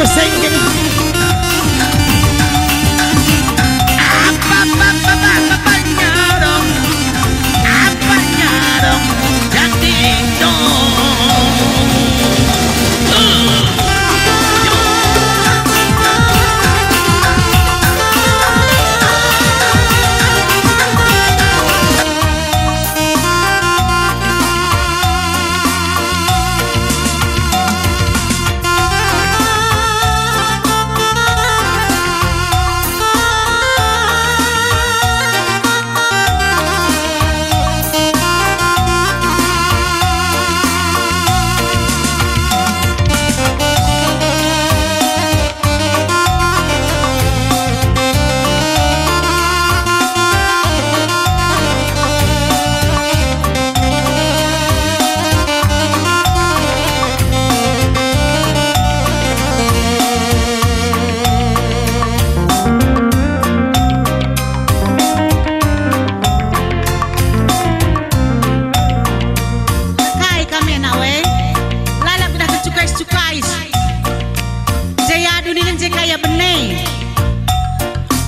senggeng. Apanya dong jadi dong.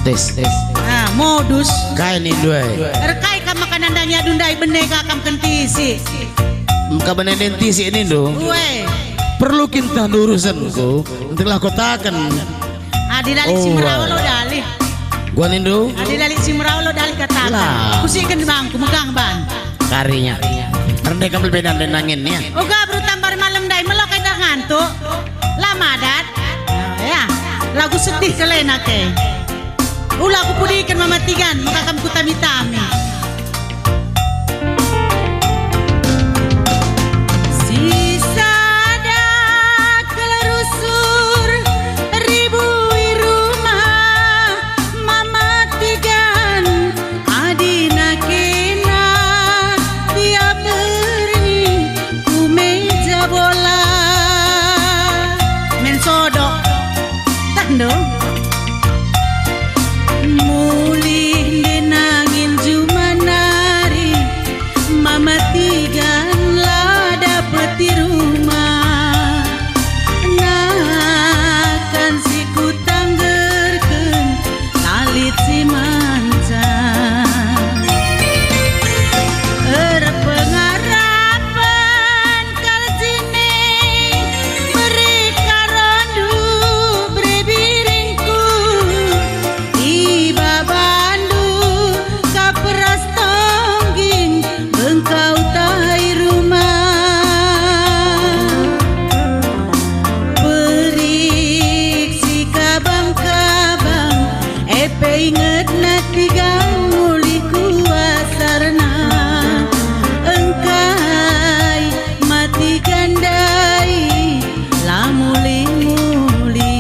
Tes. Modus. Kain indue. Rekai ka makanan danya dundai bene ka kam kentisi. Muka beneden tisi ini do. Uwe. Perlu kinta urusanku. Entahlah kotakan. Adi dalik simrau lo dali. Gua nindo. Adi dalik simrau lo dali katakan. Kusikan di bangku megang ban. Karinya. Rendai kamu bedan dan nanginnya. Oga bro tambar malam dai melokai dah ngantuk. Lama dat. Ya. Lagu sedih kelena ke. Ulah aku pudikan mamatigan makakam ku tami-tami. Sisa dah kelerusur ribu rumah mamatigan adina kena tiap hari ku meja bola men sodok tando. Mulih denangin jumanari mama tigan lah dapet di rumah nakan si kutang gerken lalit si mancan pengarapan kal sini mereka rondu berebiringku iba bandu kaperas tongging bengkau tai rumah periksi kabang-kabang epe inget natigang muli kuasarna engkai mati gandai la muli-muli.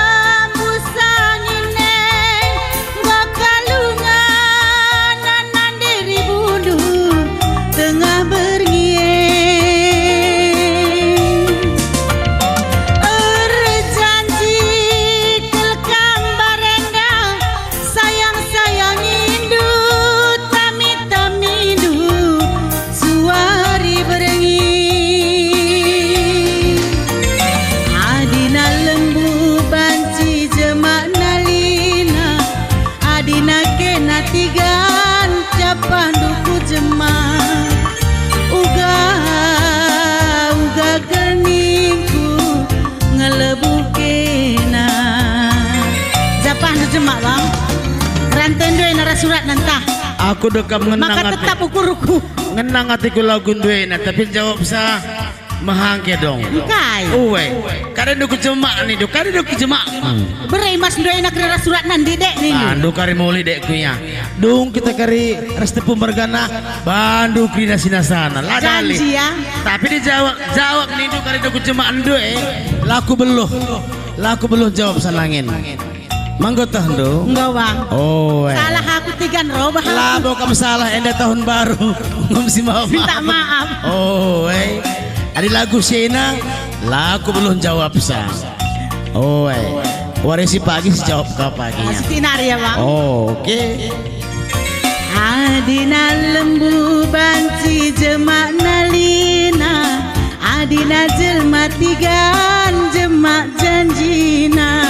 Rambusan ini bakalungan nanan diri bulu tengah berngien. Janji kelkam barendang sayang-sayang indu tami-tami indu suari berengin. Adina lembu banci jemak nalina adina kena tigan capan duku jemak uga geningku ngelebu kena japan jemak bang ranten dua nara surat nantah Aku dekam ngenang maka tetap ukuruku ngenang hatiku lagu duena tapi jawab sa mahangke dong. kai Uwe. Kada duku jemak nih, do kada duku jemak. berai mas dua nak nara surat nanti dek nih Bandu kari muli dekku ya. Dung kita kari resti pembergana bandu kina sinasana. Lah dali. janji ya Tapi dijawab nih do kari duku jemak ndo laku beluh jawab sanangin. Manggotah ndo. enggak bang Oh. salah aku tigan roh bang Labo kamu salah enda tahun baru. Ngomsi maaf. minta maaf Oh, ada lagu Sena, lagu belum jawab sa. Oh, warisi pagi jawab ke paginya. masih tinar ya bang Oh, oke. Adina lembu banci jemak nalina, adina jelma tigan jemak janjina.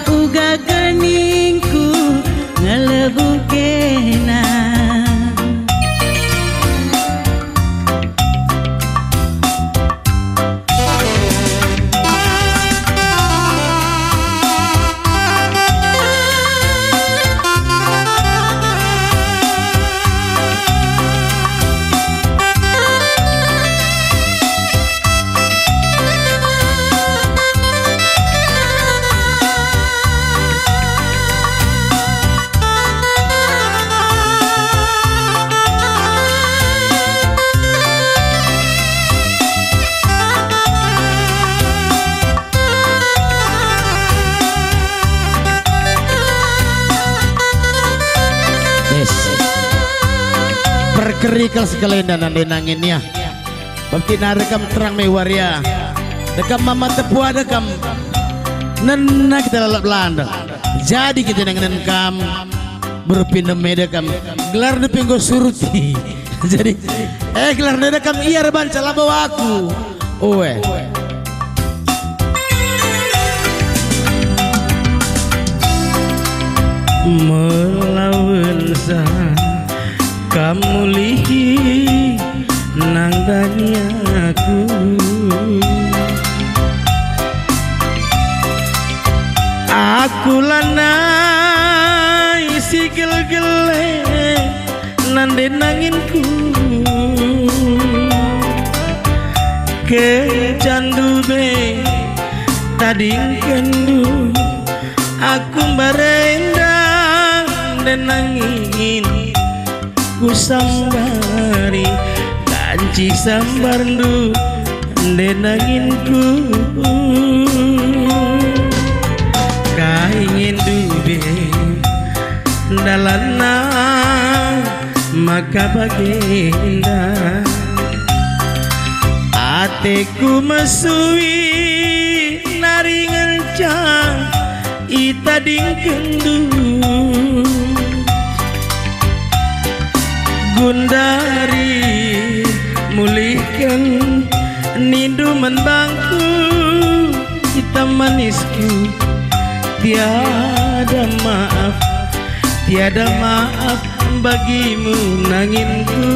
Uga keningku ngelebu kena. Perkerikal sekelenda nande nanginnya Baptina rekam terang mewaria dekam mama tepua dekam nena kita lalap Belanda jadi kita dengan kam berpindah medekam gelar depenggo suruti jadi gelar dekam iya reban cala bawa aku owe melawan kamu lihi nang daniaku aku lanai si gel-gele nande nanginku ke candu be tading kendu aku barendang dan nangin ku sambari kanci sambarndu denanginku kaingin dube dalana maka bagenda ateku mesui naringan cang ita dingkendu Gundari mulihkan nindu menbangku kita manisku tiada maaf bagimu nanginku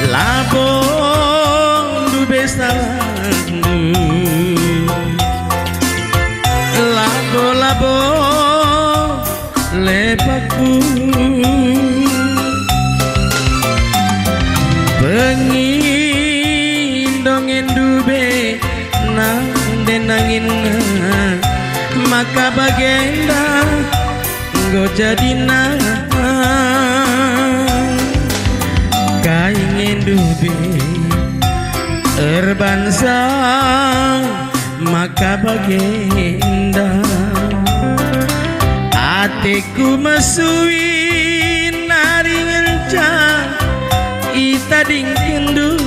labong du besalahmu labo lepaku pengindongen dube nang denangin maka bagenda go jadina kaingin dube erbansa maka bagenda ateku mesui naringan cang ita dingkendu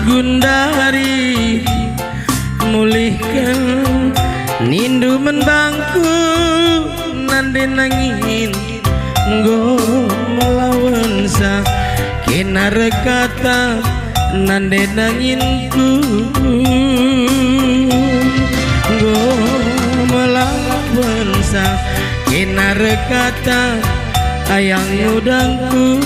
gundari mulihkan nindu menbangku nande nangin go melawan sa kena rekata nande nanginku go melawan sa kena rekata ayang udangku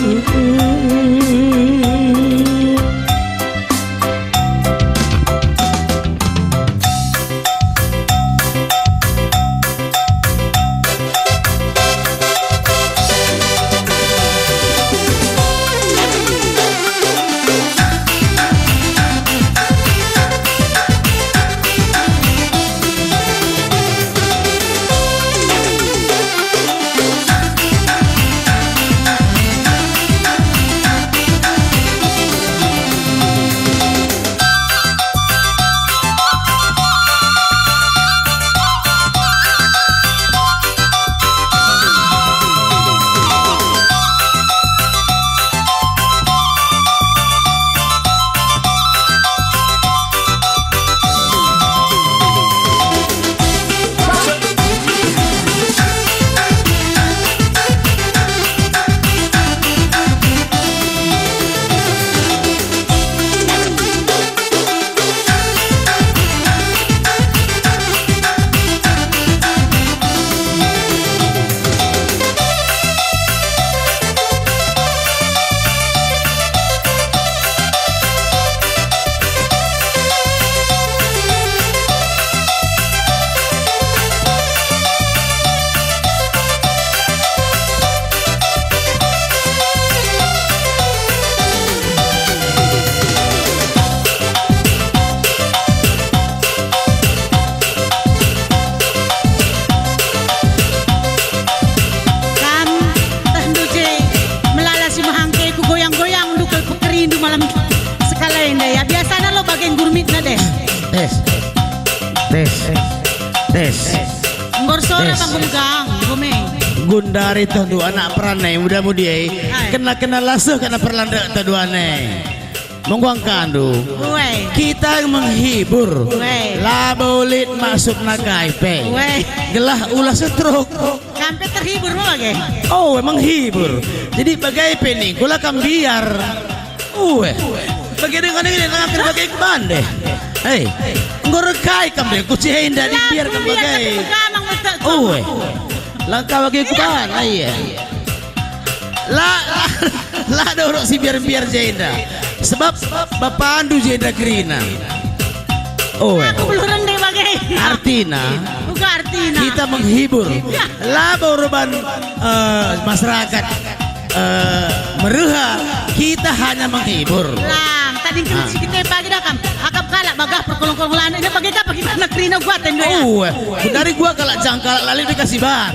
indah ya. Biasanya lo bagian gurmitnya deh. Tes. Ngor sore Tes. bang gumgang, gumeng. Gundari tuh dua anak peranai muda-mudi kena lasuh karena perlanda tuh dua aneh. Mongguang kandu. Weh. Kita menghibur. Weh. Labolit masuk nakaipe. Weh. Gelah ulah setruk. Sampai terhibur mau bagai. Oh, emang hibur. Jadi bagai pening, kula kam biar. Bagai dengan ini ngakir bagai kebande. Hei, ngorekai kam deh, kucihin dari biar kam bagai. Langkah bagai kuban, iya. Lah dorok si biar jenda. Sebab bapak andu jenda kerina. Aku belum rendai bagai. Artina. Bukan artina. Kita menghibur. Labo reban masyarakat meruha. Kita hanya menghibur. Lang, tadi kan si kita pagi dah kam. Akap kalak bagah perkolong-kolong lana. Ini bagai apa kita nak kerina gua tendo ya. Dari gua kalak jangkal lalu dikasih ban.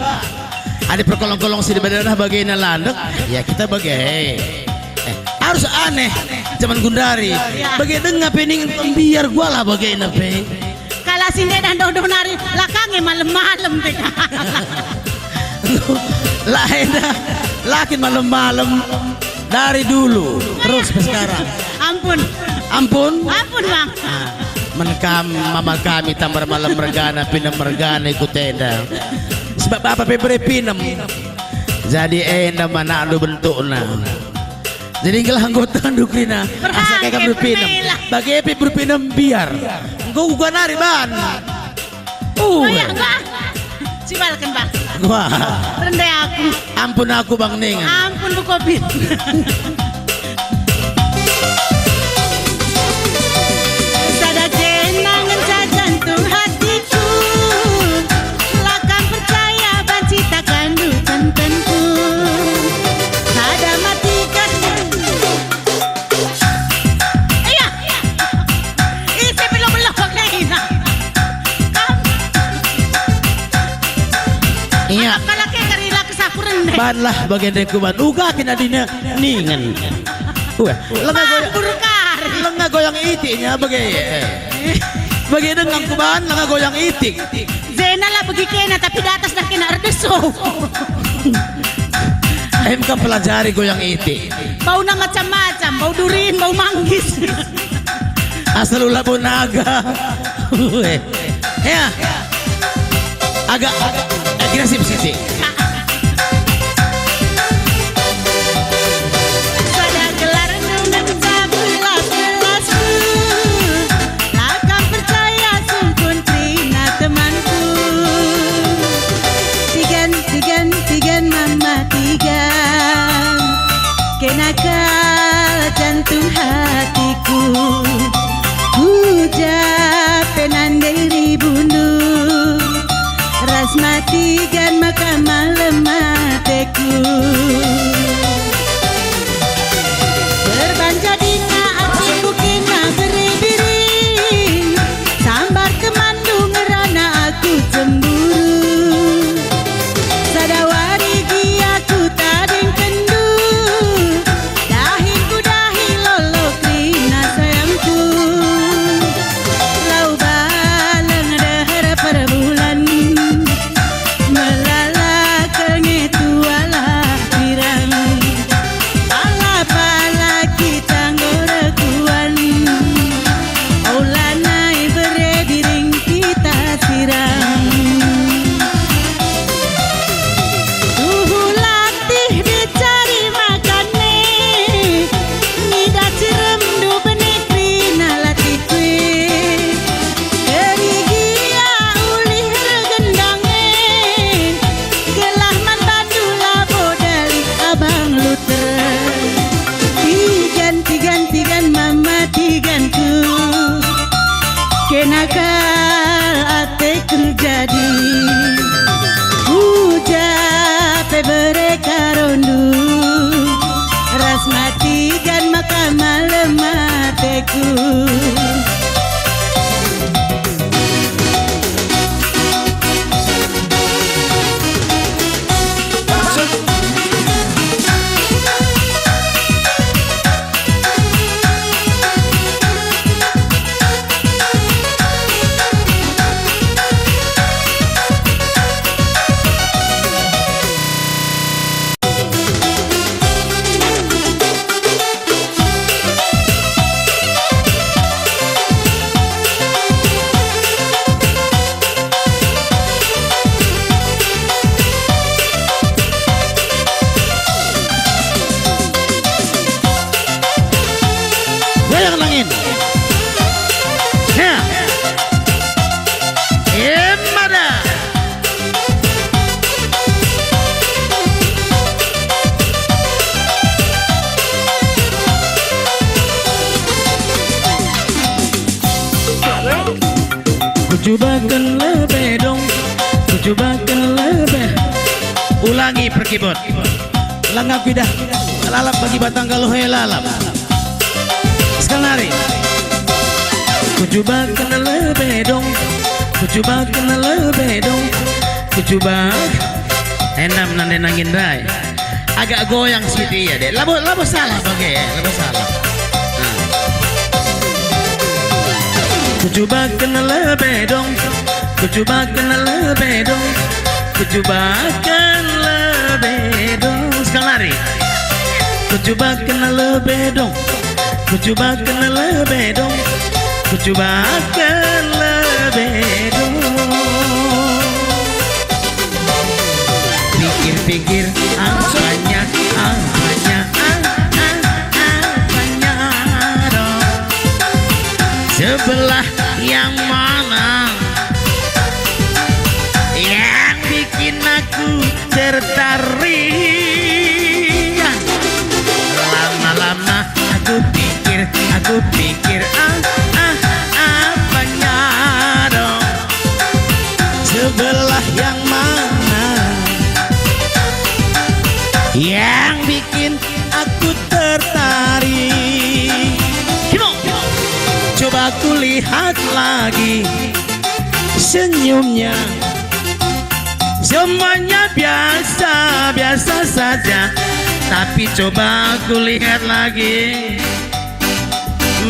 Ada perkolong-kolong si daerah bagian landek. Ya kita bagai. Harus aneh zaman Gundari. Bagai dengar pening biar gua lah bagai nape. Kalau sini dan dodo nari lakangnya malam-malam deh. Lah edah, lakin malam-malam dari dulu terus ke sekarang. Ampun bang. Menkam mama kami tambar malam mergana pinam mergana ikut tenda. Sebab apa pebere pinam. Jadi enda mana anu bentukna. Jadi gelah anggota dukrina asa kayak kamu pinam. Bagi epi berpinam biar. Engkau gua nari ban. Ya enggak. Cibalkan bang. Wah. Rendai aku. Ampun aku bang Ning. Ampun bu kopi. Sada jenangan jantung hatiku. Lakang percaya banci takkan ducantanku. Sada matikan. Iya. Isi belum Nina. Iya. Kalau kayak karila kesapuran deh. Ban lah bagian dari kuban. Uga kena dina ningan. Lengah goyang itiknya bagai. Bagai dengan kuban lengah goyang itik. Zena lah pergi kena tapi di atas dah kena redeso. MK pelajari goyang itik. Bau na macam-macam, bau durin, bau manggis. Asal ulah bau naga. Ya. Agak agresif sih. Pada gelar dengan belas-belasku, lakang percaya sungkun Trina temanku. Tigan mama tigan, kenakal jantung hatiku. Puja penandiri bundu, ras matikan maka malam mateku. Berbanja dina hatiku kena beri-beri, sambar kemandu ngerana aku cemburu. Sadawari giaku tading kendu, dahinku dahi lolo krina sayangku. Lau balang dahar per bulan, melala kengetu ala pirang. Pala-pala kita ngorekuan, aulanai berediring kita sirang. Tuhu latih dicari makane, nida cirem du benih krina latih kue. Kerigia ulih regendange, gelah man bandula bodali abang luter. Tigan mama tiganku, kenakal ateku jadi. Puja pebere karondu, ras matikan maka malam mateku. goyang langin. Ya. Emada. Kucobakan lebih dong, kucobakan lebih. Ulangi perkibot. Langap bidah, lalap bagi batang kalau lalap. Sekali nari. Kucobakan lebih dong, kucobakan lebih dong, kucoba. Enam nande nangin rai. Agak goyang sih ya deh. Labo salah bagai ya, labo salah. Kucobakan lebih dong, kucobakan lebih dong, kucobakan lebih dong. Sekali lari. Kucobakan lebih dong, kucobakan lebih dong, kucobakan lebih dong. Pikir-pikir apanya dong. Sebelah yang mana yang bikin aku tertarik? Lama-lama aku pikir apanya dong. Sebelah yang mana yang bikin aku tertarik? Coba aku lihat lagi senyumnya. Semuanya biasa saja, tapi coba aku lihat lagi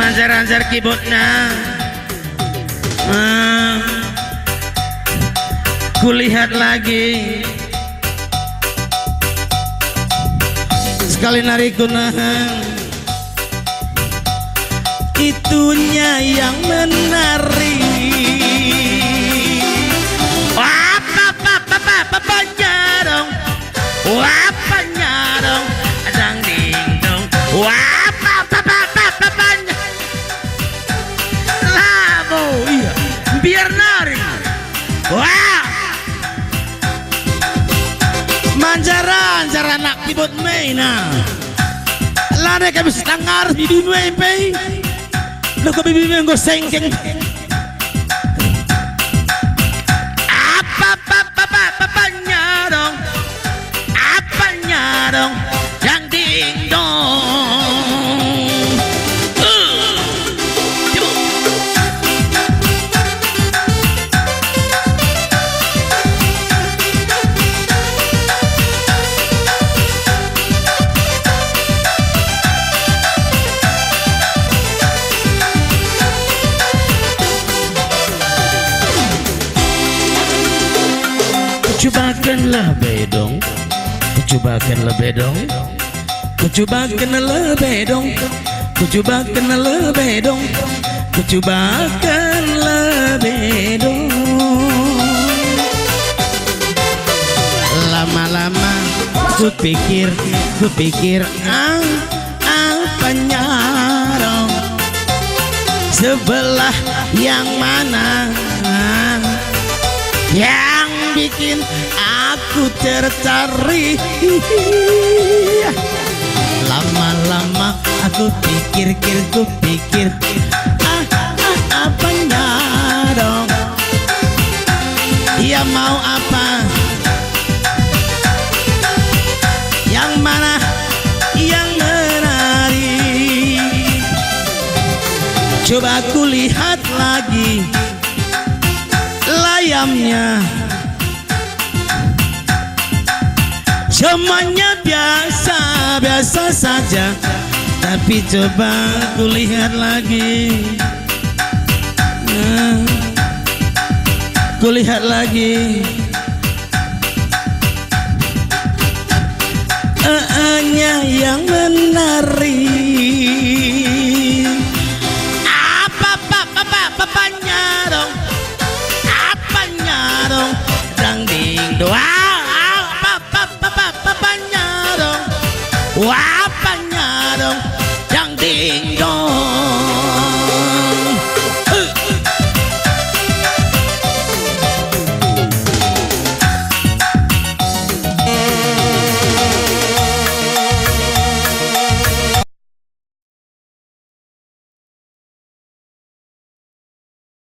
manjar-manjar keyboardnya. Ku lihat lagi. Sekali nari kunahan. Itunya yang menarik. Apanya dong, apanya dong, dang ding dong, apanya. Labo, iya, biar nari. Wah, manjaran anak keyboard maina. Lada kami setengah bibi main. Lo kau bibi main go sengkeng. Apanya dong, yang ding dong. Cobakan lebih dong, cobakan lebih dong, cobakan lebih dong, cobakan lebih dong, cobakan lebih dong. Lama-lama kupikir apanya dong. Sebelah yang mana yang bikin aku tertarik? Lama-lama aku pikir apanya dong. Dia mau apa? Yang mana yang menarik? Coba aku lihat lagi layamnya. Semuanya biasa saja, tapi coba aku lihat lagi. Ku lihat lagi. Hanya yang menarik.